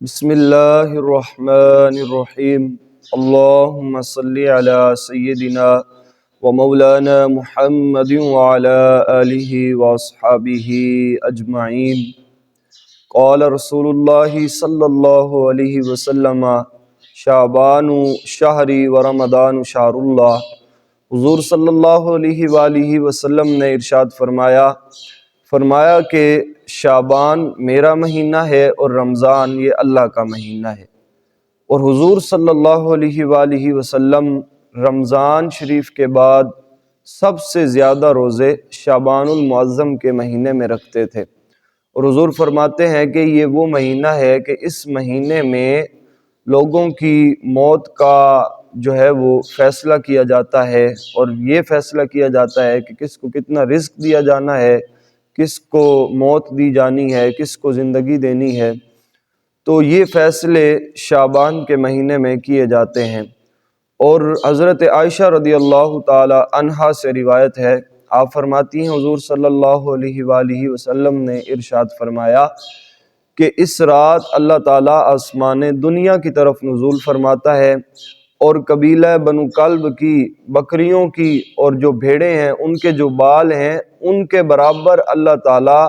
بسم اللہ الرحمن الرحیم اللہم صلی علی سیدنا و مولانا محمد وعلی آلہ واصحابہ اجمعین۔ قال رسول اللہ صلی اللہ علیہ وسلم شعبان شہری و رمضان شہر اللہ۔ حضور صلی اللہ علیہ وآلہ وسلم نے ارشاد فرمایا کہ شعبان میرا مہینہ ہے اور رمضان یہ اللہ کا مہینہ ہے۔ اور حضور صلی اللہ علیہ وآلہ وسلم رمضان شریف کے بعد سب سے زیادہ روزے شعبان المعظم کے مہینے میں رکھتے تھے، اور حضور فرماتے ہیں کہ یہ وہ مہینہ ہے کہ اس مہینے میں لوگوں کی موت کا جو ہے وہ فیصلہ کیا جاتا ہے، اور یہ فیصلہ کیا جاتا ہے کہ کس کو کتنا رزق دیا جانا ہے، کس کو موت دی جانی ہے، کس کو زندگی دینی ہے۔ تو یہ فیصلے شعبان کے مہینے میں کیے جاتے ہیں۔ اور حضرت عائشہ رضی اللہ تعالی عنہا سے روایت ہے، آپ فرماتی ہیں حضور صلی اللہ علیہ وآلہ وسلم نے ارشاد فرمایا کہ اس رات اللہ تعالیٰ آسمان دنیا کی طرف نزول فرماتا ہے، اور قبیلہ بنو کلب کی بکریوں کی اور جو بھیڑیں ہیں ان کے جو بال ہیں ان کے برابر اللہ تعالیٰ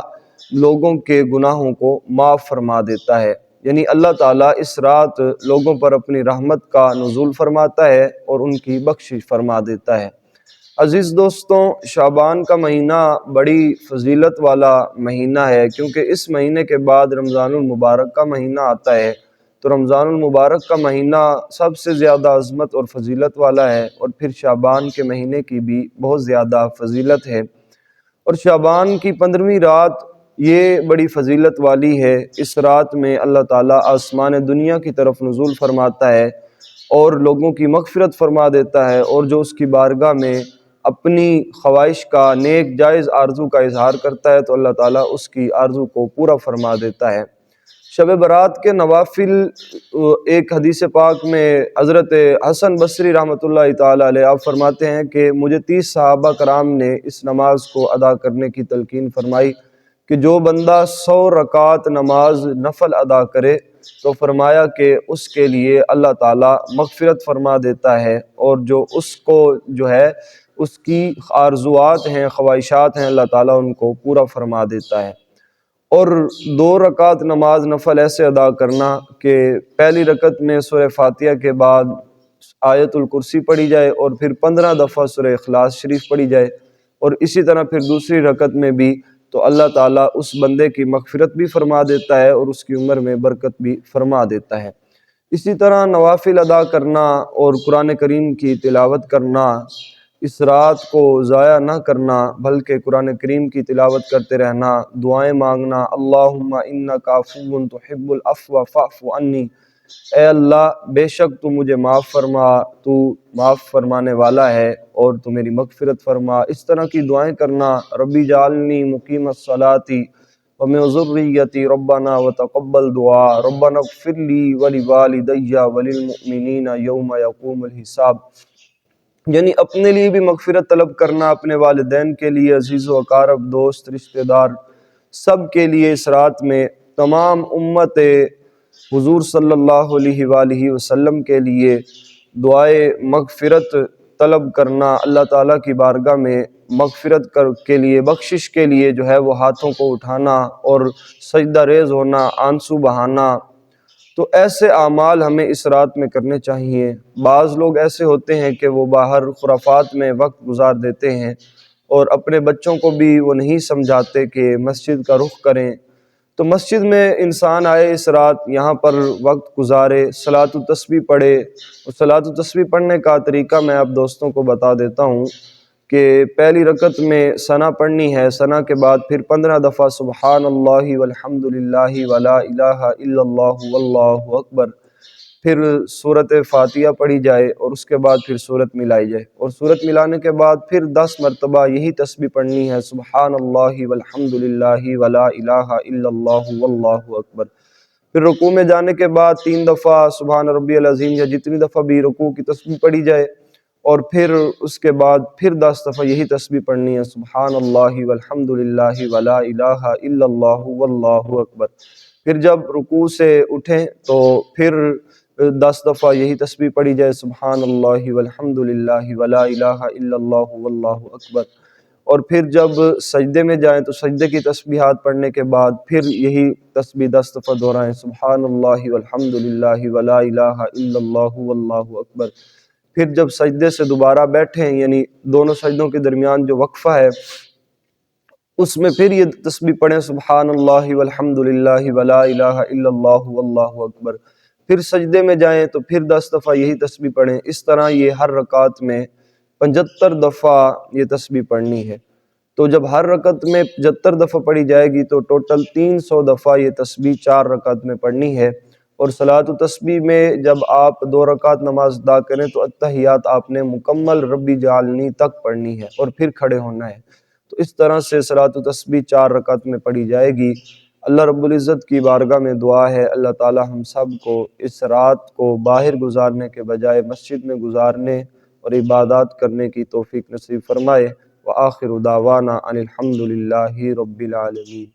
لوگوں کے گناہوں کو معاف فرما دیتا ہے۔ یعنی اللہ تعالیٰ اس رات لوگوں پر اپنی رحمت کا نزول فرماتا ہے اور ان کی بخشش فرما دیتا ہے۔ عزیز دوستوں، شعبان کا مہینہ بڑی فضیلت والا مہینہ ہے، کیونکہ اس مہینے کے بعد رمضان المبارک کا مہینہ آتا ہے، تو رمضان المبارک کا مہینہ سب سے زیادہ عظمت اور فضیلت والا ہے، اور پھر شعبان کے مہینے کی بھی بہت زیادہ فضیلت ہے۔ اور شعبان کی 15ویں رات یہ بڑی فضیلت والی ہے۔ اس رات میں اللہ تعالیٰ آسمان دنیا کی طرف نزول فرماتا ہے اور لوگوں کی مغفرت فرما دیتا ہے، اور جو اس کی بارگاہ میں اپنی خواہش کا نیک جائز آرزو کا اظہار کرتا ہے تو اللہ تعالیٰ اس کی آرزو کو پورا فرما دیتا ہے۔ شب برات کے نوافل، ایک حدیث پاک میں حضرت حسن بصری رحمۃ اللہ تعالیٰ علیہ آپ فرماتے ہیں کہ مجھے 30 صحابہ کرام نے اس نماز کو ادا کرنے کی تلقین فرمائی کہ جو بندہ 100 رکعت نماز نفل ادا کرے تو فرمایا کہ اس کے لیے اللہ تعالیٰ مغفرت فرما دیتا ہے، اور جو اس کو جو ہے اس کی آرزوات ہیں، خواہشات ہیں، اللہ تعالیٰ ان کو پورا فرما دیتا ہے۔ اور 2 رکعت نماز نفل ایسے ادا کرنا کہ پہلی رکعت میں سورہ فاتحہ کے بعد آیت الکرسی پڑھی جائے اور پھر 15 دفعہ سورہ اخلاص شریف پڑھی جائے، اور اسی طرح پھر دوسری رکعت میں بھی، تو اللہ تعالیٰ اس بندے کی مغفرت بھی فرما دیتا ہے اور اس کی عمر میں برکت بھی فرما دیتا ہے۔ اسی طرح نوافل ادا کرنا اور قرآن کریم کی تلاوت کرنا، اس رات کو ضائع نہ کرنا بلکہ قرآن کریم کی تلاوت کرتے رہنا، دعائیں مانگنا، اللہم انک عفو تحب العفو فاعف عنی، اے اللہ بے شک تو مجھے معاف فرما، تو معاف فرمانے والا ہے اور تو میری مغفرت فرما۔ اس طرح کی دعائیں کرنا، ربی جعلنی مقیم الصلاۃ ومن ذریتی ربنا وتقبل دعا، ربنا اغفر لی ولوالدی وللمؤمنین یوم یقوم الحساب۔ یعنی اپنے لیے بھی مغفرت طلب کرنا، اپنے والدین کے لیے، عزیز و اقارب، دوست، رشتہ دار، سب کے لیے اس رات میں، تمام امت حضور صلی اللہ علیہ وآلہ وسلم کے لیے دعائے مغفرت طلب کرنا، اللہ تعالیٰ کی بارگاہ میں مغفرت کے لیے، بخشش کے لیے جو ہے وہ ہاتھوں کو اٹھانا اور سجدہ ریز ہونا، آنسو بہانا۔ تو ایسے اعمال ہمیں اس رات میں کرنے چاہیے۔ بعض لوگ ایسے ہوتے ہیں کہ وہ باہر خرافات میں وقت گزار دیتے ہیں، اور اپنے بچوں کو بھی وہ نہیں سمجھاتے کہ مسجد کا رخ کریں۔ تو مسجد میں انسان آئے اس رات، یہاں پر وقت گزارے، صلاۃ التسبیح پڑھے۔ اور صلاۃ التسبیح پڑھنے کا طریقہ میں آپ دوستوں کو بتا دیتا ہوں کہ پہلی رکعت میں ثنا پڑھنی ہے، ثنا کے بعد پھر 15 دفعہ سبحان اللہ والحمد للہ ولا الہ الا اللہ واللہ اکبر، پھر سورۃ فاتحہ پڑھی جائے اور اس کے بعد پھر سورت ملائی جائے، اور سورت ملانے کے بعد پھر 10 مرتبہ یہی تسبیح پڑھنی ہے، سبحان اللہ والحمد للہ ولا الہ الا اللہ واللہ اکبر۔ پھر رکوع میں جانے کے بعد 3 دفعہ سبحان ربی العظیم یا جتنی دفعہ بھی رکوع کی تسبیح پڑھی جائے، اور پھر اس کے بعد پھر 10 دفعہ یہی تسبیح پڑھنی ہے، سبحان اللہ والحمد للہ ولا الہ الا اللہ واللہ اکبر۔ پھر جب رکوع سے اٹھیں تو پھر 10 دفعہ یہی تسبیح پڑھی جائے، سبحان اللہ والحمد للہ ولا الہ الا اللہ واللہ اکبر۔ اور پھر جب سجدے میں جائیں تو سجدے کی تسبیحات پڑھنے کے بعد پھر یہی تسبیح 10 دفعہ دہرائیں، سبحان اللہ والحمد للہ ولا الہ الا اللہ واللہ اکبر۔ پھر جب سجدے سے دوبارہ بیٹھیں، یعنی دونوں سجدوں کے درمیان جو وقفہ ہے اس میں پھر یہ تسبیح پڑھیں، سبحان اللہ والحمد للہ ولا الہ الا اللہ واللہ اکبر۔ پھر سجدے میں جائیں تو پھر 10 دفعہ یہی تسبیح پڑھیں۔ اس طرح یہ ہر رکعت میں 75 دفعہ یہ تسبیح پڑھنی ہے۔ تو جب ہر رکعت میں 75 دفعہ پڑھی جائے گی تو ٹوٹل 300 دفعہ یہ تسبیح 4 رکعت میں پڑھنی ہے۔ اور صلاۃ و تسبیح میں جب آپ 2 رکعت نماز ادا کریں تو اتحیات آپ نے مکمل ربی جعلنی تک پڑھنی ہے اور پھر کھڑے ہونا ہے۔ تو اس طرح سے صلاۃ و تسبیح 4 رکعت میں پڑھی جائے گی۔ اللہ رب العزت کی بارگاہ میں دعا ہے اللہ تعالی ہم سب کو اس رات کو باہر گزارنے کے بجائے مسجد میں گزارنے اور عبادات کرنے کی توفیق نصیب فرمائے۔ وآخر دعوانا ان الحمد للہ رب العالمین۔